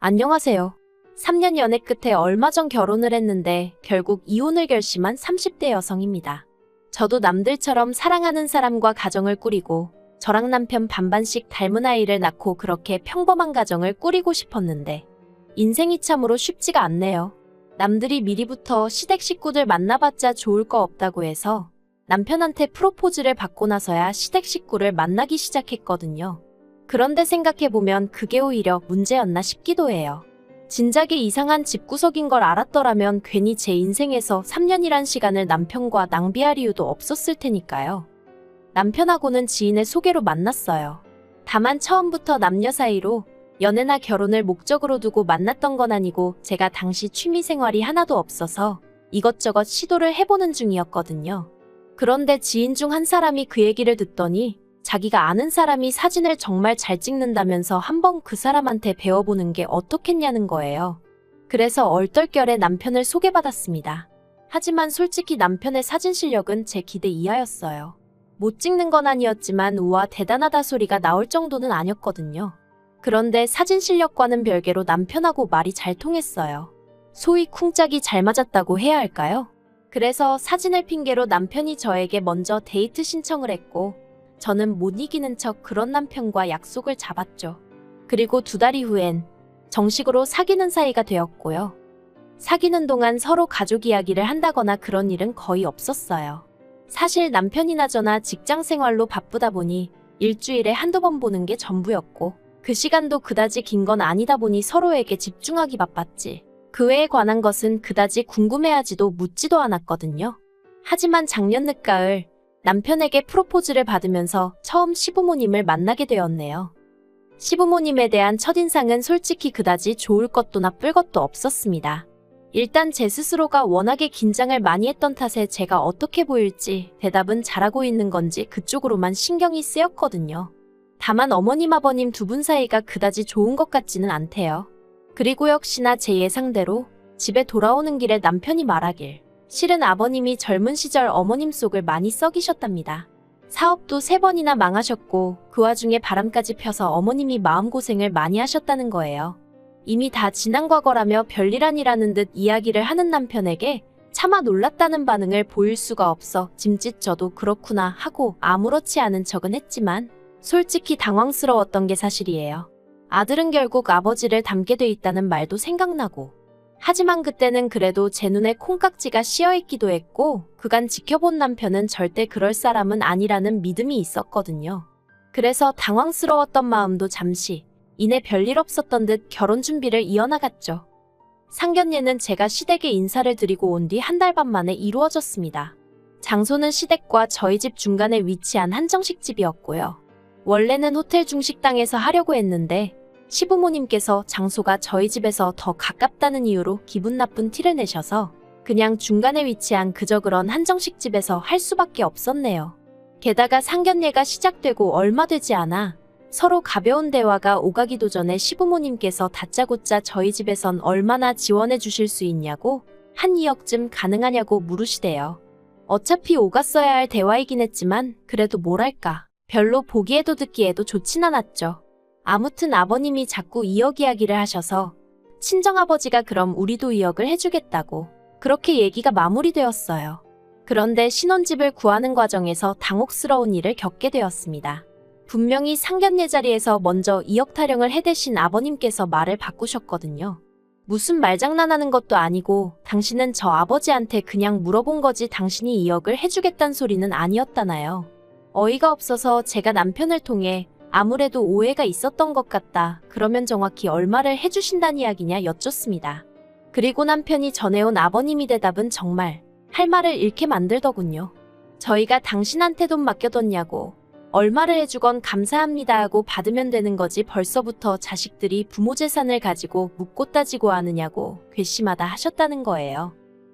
안녕하세요. 3년 연애 끝에 얼마 전 결혼을 했는데 결국 이혼을 결심한 30대 여성입니다. 저도 남들처럼 사랑하는 사람과 가정을 꾸리고 저랑 남편 반반씩 닮은 아이를 낳고 그렇게 평범한 가정을 꾸리고 싶었는데 인생이 참으로 쉽지가 않네요. 남들이 미리부터 시댁 식구들 만나봤자 좋을 거 없다고 해서 남편한테 프로포즈를 받고 나서야 시댁 식구를 만나기 시작했거든요. 그런데 생각해보면 그게 오히려 문제였나 싶기도 해요. 진작에 이상한 집구석인 걸 알았더라면 괜히 제 인생에서 3년이란 시간을 남편과 낭비할 이유도 없었을 테니까요. 남편하고는 지인의 소개로 만났어요. 다만 처음부터 남녀 사이로 연애나 결혼을 목적으로 두고 만났던 건 아니고 제가 당시 취미생활이 하나도 없어서 이것저것 시도를 해보는 중이었거든요. 그런데 지인 중 한 사람이 그 얘기를 듣더니 자기가 아는 사람이 사진을 정말 잘 찍는다면서 한번 그 사람한테 배워보는 게 어떻겠냐는 거예요. 그래서 얼떨결에 남편을 소개받았습니다. 하지만 솔직히 남편의 사진 실력은 제 기대 이하였어요. 못 찍는 건 아니었지만 우와 대단하다 소리가 나올 정도는 아니었거든요. 그런데 사진 실력과는 별개로 남편하고 말이 잘 통했어요. 소위 쿵짝이 잘 맞았다고 해야 할까요? 그래서 사진을 핑계로 남편이 저에게 먼저 데이트 신청을 했고 저는 못 이기는 척 그런 남편과 약속을 잡았죠. 그리고 2달 이후엔 정식으로 사귀는 사이가 되었고요. 사귀는 동안 서로 가족 이야기를 한다거나 그런 일은 거의 없었어요. 사실 남편이나 저나 직장 생활로 바쁘다 보니 일주일에 한두 번 보는 게 전부였고 그 시간도 그다지 긴 건 아니다 보니 서로에게 집중하기 바빴지. 그 외에 관한 것은 그다지 궁금해하지도 묻지도 않았거든요. 하지만 작년 늦가을 남편에게 프로포즈를 받으면서 처음 시부모님을 만나게 되었네요. 시부모님에 대한 첫인상은 솔직히 그다지 좋을 것도 나쁠 것도 없었습니다. 일단 제 스스로가 워낙에 긴장을 많이 했던 탓에 제가 어떻게 보일지 대답은 잘하고 있는 건지 그쪽으로만 신경이 쓰였거든요. 다만 어머님 아버님 2분 사이가 그다지 좋은 것 같지는 않대요. 그리고 역시나 제 예상대로 집에 돌아오는 길에 남편이 말하길 실은 아버님이 젊은 시절 어머님 속을 많이 썩이셨답니다. 사업도 3번이나 망하셨고 그 와중에 바람까지 펴서 어머님이 마음고생을 많이 하셨다는 거예요. 이미 다 지난 과거라며 별일 아니라는 듯 이야기를 하는 남편에게 차마 놀랐다는 반응을 보일 수가 없어 짐짓 저도 그렇구나 하고 아무렇지 않은 척은 했지만 솔직히 당황스러웠던 게 사실이에요. 아들은 결국 아버지를 닮게 돼 있다는 말도 생각나고 하지만 그때는 그래도 제 눈에 콩깍지가 씌어있기도 했고 그간 지켜본 남편은 절대 그럴 사람은 아니라는 믿음이 있었거든요. 그래서 당황스러웠던 마음도 잠시 이내 별일 없었던 듯 결혼 준비를 이어나갔죠. 상견례는 제가 시댁에 인사를 드리고 온 뒤 1달 반 만에 이루어졌습니다. 장소는 시댁과 저희 집 중간에 위치한 한정식 집이었고요. 원래는 호텔 중식당에서 하려고 했는데 시부모님께서 장소가 저희 집에서 더 가깝다는 이유로 기분 나쁜 티를 내셔서 그냥 중간에 위치한 그저 그런 한정식 집에서 할 수밖에 없었네요. 게다가 상견례가 시작되고 얼마 되지 않아 서로 가벼운 대화가 오가기도 전에 시부모님께서 다짜고짜 저희 집에선 얼마나 지원해 주실 수 있냐고 한 2억쯤 가능하냐고 물으시대요. 어차피 오갔어야 할 대화이긴 했지만 그래도 뭐랄까 별로 보기에도 듣기에도 좋진 않았죠. 아무튼 아버님이 자꾸 2억 이야기를 하셔서 친정아버지가 그럼 우리도 2억을 해주겠다고 그렇게 얘기가 마무리되었어요. 그런데 신혼집을 구하는 과정에서 당혹스러운 일을 겪게 되었습니다. 분명히 상견례 자리에서 먼저 2억 타령을 해대신 아버님께서 말을 바꾸셨거든요. 무슨 말장난하는 것도 아니고 당신은 저 아버지한테 그냥 물어본 거지 당신이 2억을 해주겠단 소리는 아니었다나요. 어이가 없어서 제가 남편을 통해 아무래도 오해가 있었던 것 같다. 그러면 정확히 얼마를 해주신다는 이야기냐 여쭙습니다. 그리고 남편이 전해온 아버님이 대답은 정말 할 말을 잃게 만들더군요. 저희가 당신한테 돈 맡겨뒀냐고 얼마를 해주건 감사합니다 하고 받으면 되는 거지 벌써부터 자식들이 부모 재산을 가지고 묻고 따지고 하느냐고 괘씸하다 하셨다는 거예요.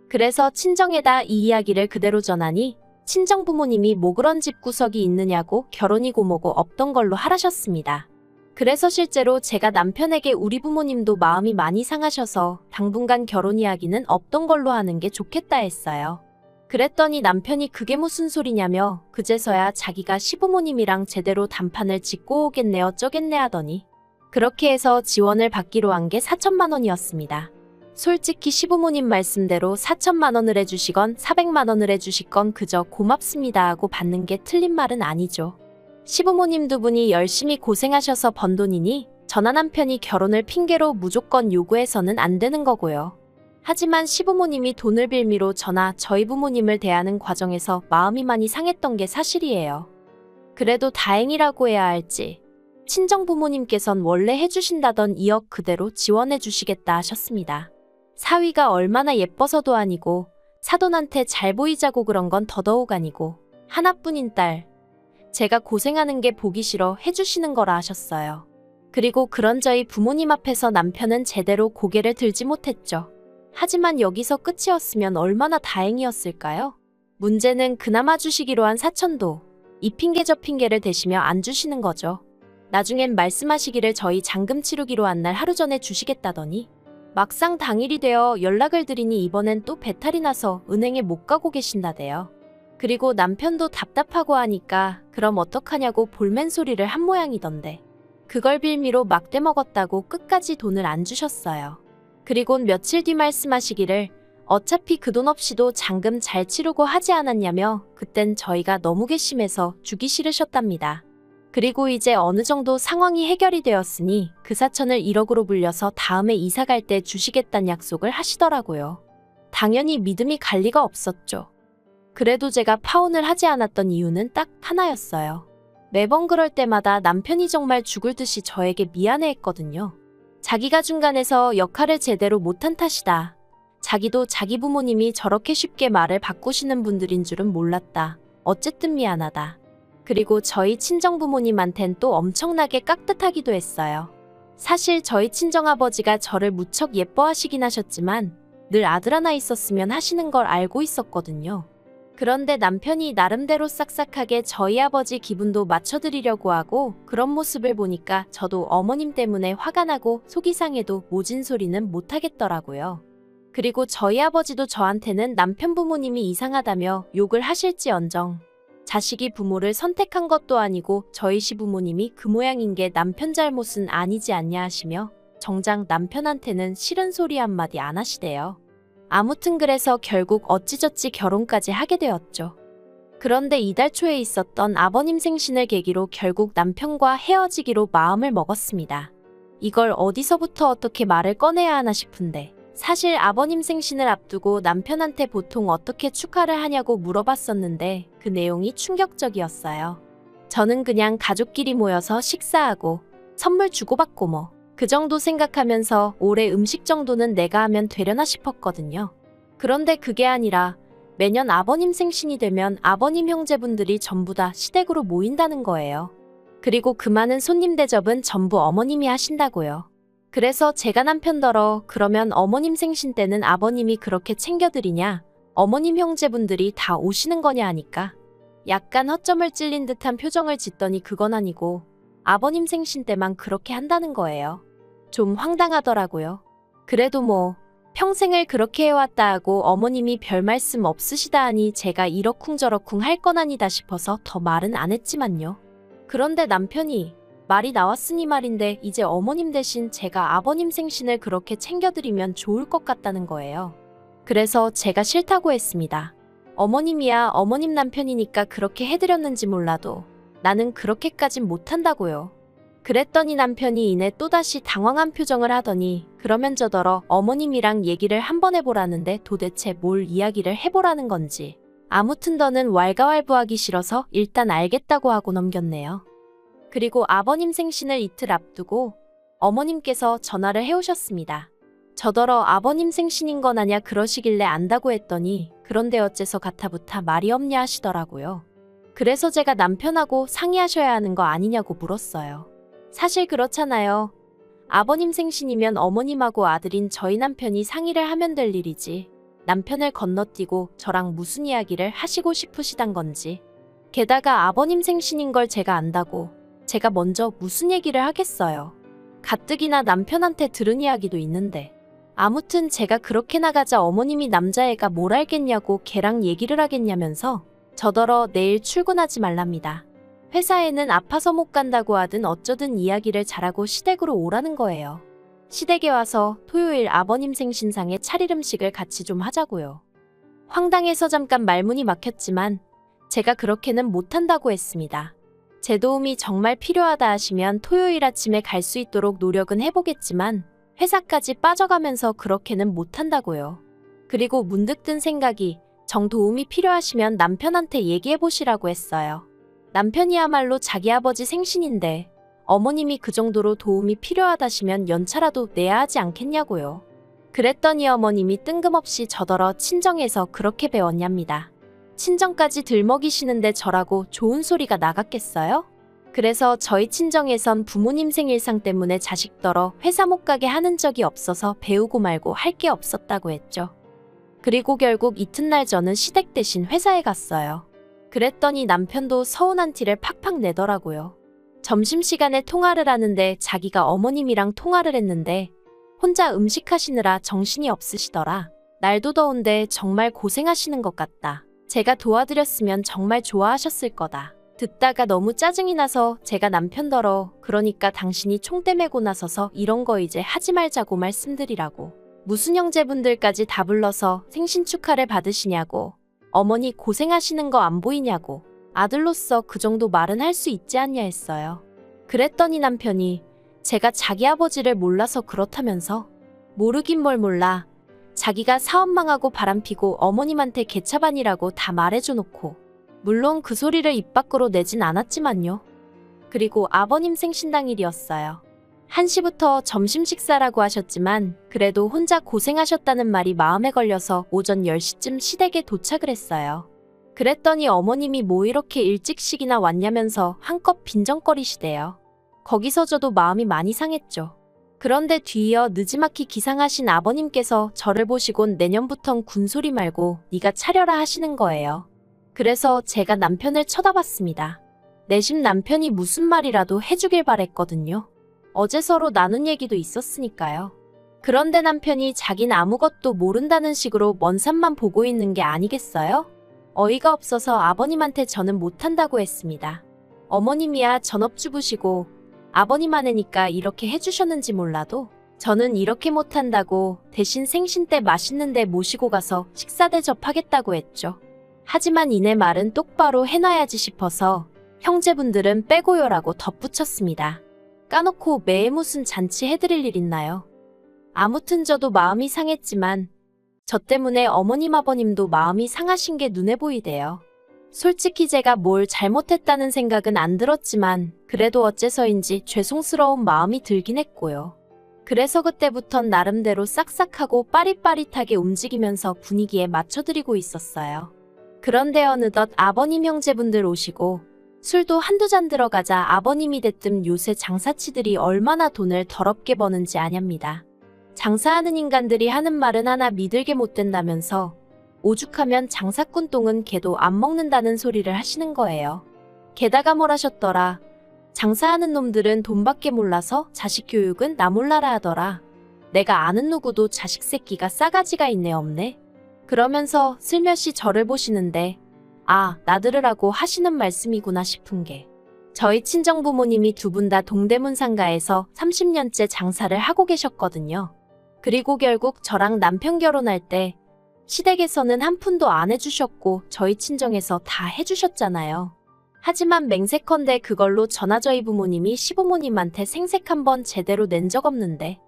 그래서 친정에다 이 이야기를 그대로 전하니 친정 부모님이 뭐 그런 집구석이 있느냐고 결혼이고 뭐고 없던 걸로 하라셨습니다. 그래서 실제로 제가 남편에게 우리 부모님도 마음이 많이 상하셔서 당분간 결혼 이야기는 없던 걸로 하는 게 좋겠다 했어요. 그랬더니 남편이 그게 무슨 소리냐며 그제서야 자기가 시부모님이랑 제대로 단판을 짓고 오겠네 어쩌겠네 하더니 그렇게 해서 지원을 받기로 한 게 4천만 원이었습니다. 솔직히 시부모님 말씀대로 4천만 원을 해주시건 400만 원을 해주시건 그저 고맙습니다 하고 받는 게 틀린 말은 아니죠. 시부모님 두 분이 열심히 고생하셔서 번 돈이니 저나 남편이 결혼을 핑계로 무조건 요구해서는 안 되는 거고요. 하지만 시부모님이 돈을 빌미로 저나 저희 부모님을 대하는 과정에서 마음이 많이 상했던 게 사실이에요. 그래도 다행이라고 해야 할지 친정 부모님께선 원래 해주신다던 2억 그대로 지원해 주시겠다 하셨습니다. 사위가 얼마나 예뻐서도 아니고 사돈한테 잘 보이자고 그런 건 더더욱 아니고 하나뿐인 딸, 제가 고생하는 게 보기 싫어 해주시는 거라 하셨어요. 그리고 그런 저희 부모님 앞에서 남편은 제대로 고개를 들지 못했죠. 하지만 여기서 끝이었으면 얼마나 다행이었을까요? 문제는 그나마 주시기로 한 4천도 이 핑계 저 핑계를 대시며 안 주시는 거죠. 나중엔 말씀하시기를 저희 잔금 치르기로 한 날 하루 전에 주시겠다더니 막상 당일이 되어 연락을 드리니 이번엔 또 배탈이 나서 은행에 못 가고 계신다대요. 그리고 남편도 답답하고 하니까 그럼 어떡하냐고 볼멘 소리를 한 모양이던데 그걸 빌미로 막대 먹었다고 끝까지 돈을 안 주셨어요. 그리곤 며칠 뒤 말씀하시기를 어차피 그 돈 없이도 잔금 잘 치르고 하지 않았냐며 그땐 저희가 너무 괘씸해서 주기 싫으셨답니다. 그리고 이제 어느 정도 상황이 해결이 되었으니 그 4천을 1억으로 불려서 다음에 이사 갈 때 주시겠다는 약속을 하시더라고요. 당연히 믿음이 갈 리가 없었죠. 그래도 제가 파혼을 하지 않았던 이유는 딱 하나였어요. 매번 그럴 때마다 남편이 정말 죽을 듯이 저에게 미안해했거든요. 자기가 중간에서 역할을 제대로 못한 탓이다. 자기도 자기 부모님이 저렇게 쉽게 말을 바꾸시는 분들인 줄은 몰랐다. 어쨌든 미안하다. 그리고 저희 친정부모님한텐 또 엄청나게 깍듯하기도 했어요. 사실 저희 친정아버지가 저를 무척 예뻐하시긴 하셨지만 늘 아들 하나 있었으면 하시는 걸 알고 있었거든요. 그런데 남편이 나름대로 싹싹하게 저희 아버지 기분도 맞춰드리려고 하고 그런 모습을 보니까 저도 어머님 때문에 화가 나고 속이 상해도 모진 소리는 못하겠더라고요. 그리고 저희 아버지도 저한테는 남편 부모님이 이상하다며 욕을 하실지언정 자식이 부모를 선택한 것도 아니고 저희 시부모님이 그 모양인 게 남편 잘못은 아니지 않냐 하시며 정작 남편한테는 싫은 소리 한마디 안 하시대요. 아무튼 그래서 결국 어찌저찌 결혼까지 하게 되었죠. 그런데 이달 초에 있었던 아버님 생신을 계기로 결국 남편과 헤어지기로 마음을 먹었습니다. 이걸 어디서부터 어떻게 말을 꺼내야 하나 싶은데 사실 아버님 생신을 앞두고 남편한테 보통 어떻게 축하를 하냐고 물어봤었는데 그 내용이 충격적이었어요. 저는 그냥 가족끼리 모여서 식사하고 선물 주고받고 뭐 그 정도 생각하면서 올해 음식 정도는 내가 하면 되려나 싶었거든요. 그런데 그게 아니라 매년 아버님 생신이 되면 아버님 형제분들이 전부 다 시댁으로 모인다는 거예요. 그리고 그 많은 손님 대접은 전부 어머님이 하신다고요. 그래서 제가 남편더러 그러면 어머님 생신 때는 아버님이 그렇게 챙겨드리냐? 어머님 형제분들이 다 오시는 거냐 하니까 약간 허점을 찔린 듯한 표정을 짓더니 그건 아니고 아버님 생신 때만 그렇게 한다는 거예요. 좀 황당하더라고요. 그래도 뭐 평생을 그렇게 해왔다 하고 어머님이 별 말씀 없으시다 하니 제가 이러쿵저러쿵 할 건 아니다 싶어서 더 말은 안 했지만요. 그런데 남편이 말이 나왔으니 말인데 이제 어머님 대신 제가 아버님 생신을 그렇게 챙겨드리면 좋을 것 같다는 거예요. 그래서 제가 싫다고 했습니다. 어머님이야 어머님 남편이니까 그렇게 해드렸는지 몰라도 나는 그렇게까진 못한다고요. 그랬더니 남편이 이내 또다시 당황한 표정을 하더니 그러면 저더러 어머님이랑 얘기를 한번 해보라는데 도대체 뭘 이야기를 해보라는 건지 아무튼 더는 왈가왈부하기 싫어서 일단 알겠다고 하고 넘겼네요. 그리고 아버님 생신을 이틀 앞두고 어머님께서 전화를 해오셨습니다. 저더러 아버님 생신인 건 아냐 그러시길래 안다고 했더니 그런데 어째서 가타부타 말이 없냐 하시더라고요. 그래서 제가 남편하고 상의하셔야 하는 거 아니냐고 물었어요. 사실 그렇잖아요. 아버님 생신이면 어머님하고 아들인 저희 남편이 상의를 하면 될 일이지. 남편을 건너뛰고 저랑 무슨 이야기를 하시고 싶으시단 건지. 게다가 아버님 생신인 걸 제가 안다고 제가 먼저 무슨 얘기를 하겠어요. 가뜩이나 남편한테 들은 이야기도 있는데. 아무튼 제가 그렇게 나가자 어머님이 남자애가 뭘 알겠냐고 걔랑 얘기를 하겠냐면서 저더러 내일 출근하지 말랍니다. 회사에는 아파서 못 간다고 하든 어쩌든 이야기를 잘하고 시댁으로 오라는 거예요. 시댁에 와서 토요일 아버님 생신상에 차릴 음식을 같이 좀 하자고요. 황당해서 잠깐 말문이 막혔지만 제가 그렇게는 못한다고 했습니다. 제 도움이 정말 필요하다 하시면 토요일 아침에 갈 수 있도록 노력은 해보겠지만 회사까지 빠져가면서 그렇게는 못한다고요. 그리고 문득 든 생각이 정 도움이 필요하시면 남편한테 얘기해보시라고 했어요. 남편이야말로 자기 아버지 생신인데 어머님이 그 정도로 도움이 필요하다시면 연차라도 내야 하지 않겠냐고요. 그랬더니 어머님이 뜬금없이 저더러 친정에서 그렇게 배웠냐입니다. 친정까지 들먹이시는데 저라고 좋은 소리가 나갔겠어요? 그래서 저희 친정에선 부모님 생일상 때문에 자식더러 회사 못 가게 하는 적이 없어서 배우고 말고 할 게 없었다고 했죠. 그리고 결국 이튿날 저는 시댁 대신 회사에 갔어요. 그랬더니 남편도 서운한 티를 팍팍 내더라고요. 점심시간에 통화를 하는데 자기가 어머님이랑 통화를 했는데 혼자 음식하시느라 정신이 없으시더라. 날도 더운데 정말 고생하시는 것 같다. 제가 도와드렸으면 정말 좋아하셨을 거다. 듣다가 너무 짜증이 나서 제가 남편더러 그러니까 당신이 총대 메고 나서서 이런 거 이제 하지 말자고 말씀드리라고. 무슨 형제분들까지 다 불러서 생신 축하를 받으시냐고. 어머니 고생하시는 거 안 보이냐고. 아들로서 그 정도 말은 할 수 있지 않냐 했어요. 그랬더니 남편이 제가 자기 아버지를 몰라서 그렇다면서. 모르긴 뭘 몰라. 자기가 사업 망하고 바람피고 어머님한테 개차반이라고 다 말해줘놓고. 물론 그 소리를 입 밖으로 내진 않았지만요. 그리고 아버님 생신당일이었어요. 1시부터 점심 식사라고 하셨지만 그래도 혼자 고생하셨다는 말이 마음에 걸려서 오전 10시쯤 시댁에 도착을 했어요. 그랬더니 어머님이 뭐 이렇게 일찍씩이나 왔냐면서 한껏 빈정거리시대요. 거기서 저도 마음이 많이 상했죠. 그런데 뒤이어 느지막이 기상하신 아버님께서 저를 보시곤 내년부턴 군소리 말고 네가 차려라 하시는 거예요. 그래서 제가 남편을 쳐다봤습니다. 내심 남편이 무슨 말이라도 해주길 바랬거든요. 어제 서로 나눈 얘기도 있었으니까요. 그런데 남편이 자긴 아무것도 모른다는 식으로 먼 산만 보고 있는 게 아니겠어요? 어이가 없어서 아버님한테 저는 못한다고 했습니다. 어머님이야 전업주부시고 아버님 아내니까 이렇게 해주셨는지 몰라도 저는 이렇게 못한다고 대신 생신 때 맛있는 데 모시고 가서 식사 대접하겠다고 했죠. 하지만 이내 말은 똑바로 해놔야지 싶어서 형제분들은 빼고요라고 덧붙였습니다. 까놓고 매해 무슨 잔치 해드릴 일 있나요? 아무튼 저도 마음이 상했지만 저 때문에 어머님 아버님도 마음이 상하신 게 눈에 보이대요. 솔직히 제가 뭘 잘못했다는 생각은 안 들었지만 그래도 어째서인지 죄송스러운 마음이 들긴 했고요. 그래서 그때부턴 나름대로 싹싹하고 빠릿빠릿하게 움직이면서 분위기에 맞춰드리고 있었어요. 그런데 어느덧 아버님 형제분들 오시고 술도 한두 잔 들어가자 아버님이 대뜸 요새 장사치들이 얼마나 돈을 더럽게 버는지 아냐입니다. 장사하는 인간들이 하는 말은 하나 믿을게 못 된다면서 오죽하면 장사꾼 똥은 개도 안 먹는다는 소리를 하시는 거예요. 게다가 뭘 하셨더라. 장사하는 놈들은 돈밖에 몰라서 자식 교육은 나 몰라라 하더라. 내가 아는 누구도 자식 새끼가 싸가지가 있네 없네. 그러면서 슬며시 저를 보시는데 아, 나들으라고 하시는 말씀이구나 싶은 게 저희 친정부모님이 두 분 다 동대문 상가에서 30년째 장사를 하고 계셨거든요. 그리고 결국 저랑 남편 결혼할 때 시댁에서는 한 푼도 안 해주셨고 저희 친정에서 다 해주셨잖아요. 하지만 맹세컨대 그걸로 저나 저희 부모님이 시부모님한테 생색 한번 제대로 낸 적 없는데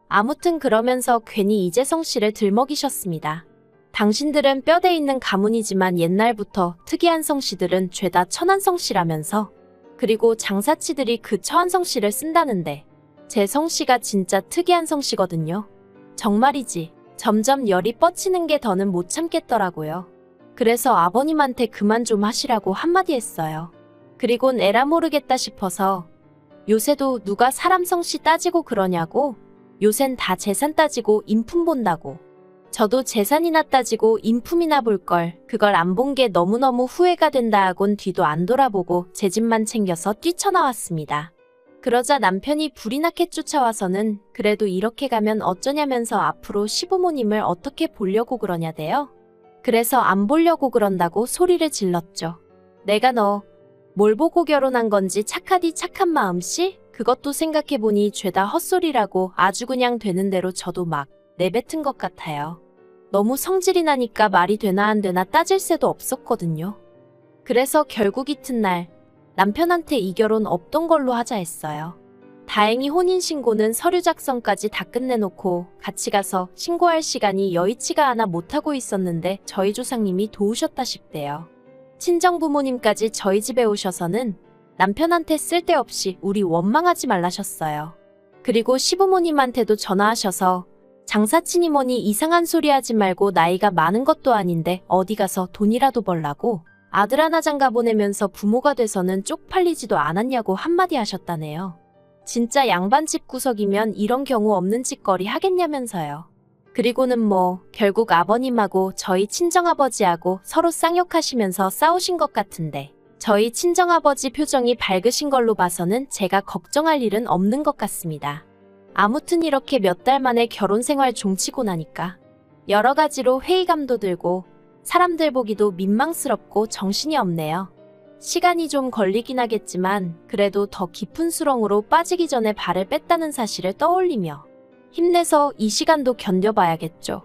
아무튼 그러면서 괜히 이재성 씨를 들먹이셨습니다. 당신들은 뼈대 있는 가문이지만 옛날부터 특이한 성씨들은 죄다 천한성 씨라면서 그리고 장사치들이 그 천한성 씨를 쓴다는데 제 성씨가 진짜 특이한 성씨거든요. 정말이지. 점점 열이 뻗치는 게 더는 못 참겠더라고요. 그래서 아버님한테 그만 좀 하시라고 한마디 했어요. 그리곤 에라 모르겠다 싶어서 요새도 누가 사람 성씨 따지고 그러냐고. 요샌 다 재산 따지고 인품 본다고. 저도 재산이나 따지고 인품이나 볼 걸 그걸 안 본 게 너무너무 후회가 된다 하곤 뒤도 안 돌아보고 제 집만 챙겨서 뛰쳐나왔습니다. 그러자 남편이 불이 나게 쫓아와서는 그래도 이렇게 가면 어쩌냐면서 앞으로 시부모님을 어떻게 보려고 그러냐대요. 그래서 안 보려고 그런다고 소리를 질렀죠. 내가 너 뭘 보고 결혼한 건지 착하디 착한 마음씨? 그것도 생각해보니 죄다 헛소리라고 아주 그냥 되는 대로 저도 막 내뱉은 것 같아요. 너무 성질이 나니까 말이 되나 안 되나 따질 새도 없었거든요. 그래서 결국 이튿날 남편한테 이 결혼 없던 걸로 하자 했어요. 다행히 혼인신고는 서류 작성까지 다 끝내놓고 같이 가서 신고할 시간이 여의치가 않아 못하고 있었는데 저희 조상님이 도우셨다 싶대요. 친정 부모님까지 저희 집에 오셔서는 남편한테 쓸데없이 우리 원망하지 말라셨어요. 그리고 시부모님한테도 전화하셔서 장사치니 뭐니 이상한 소리 하지 말고 나이가 많은 것도 아닌데 어디 가서 돈이라도 벌라고 아들 하나 장가 보내면서 부모가 돼서는 쪽팔리지도 않았냐고 한마디 하셨다네요. 진짜 양반 집구석이면 이런 경우 없는 짓거리 하겠냐면서요. 그리고는 뭐 결국 아버님하고 저희 친정아버지하고 서로 쌍욕하시면서 싸우신 것 같은데 저희 친정아버지 표정이 밝으신 걸로 봐서는 제가 걱정할 일은 없는 것 같습니다. 아무튼 이렇게 몇 달 만에 결혼 생활 종치고 나니까 여러 가지로 회의감도 들고 사람들 보기도 민망스럽고 정신이 없네요. 시간이 좀 걸리긴 하겠지만 그래도 더 깊은 수렁으로 빠지기 전에 발을 뺐다는 사실을 떠올리며 힘내서 이 시간도 견뎌봐야겠죠.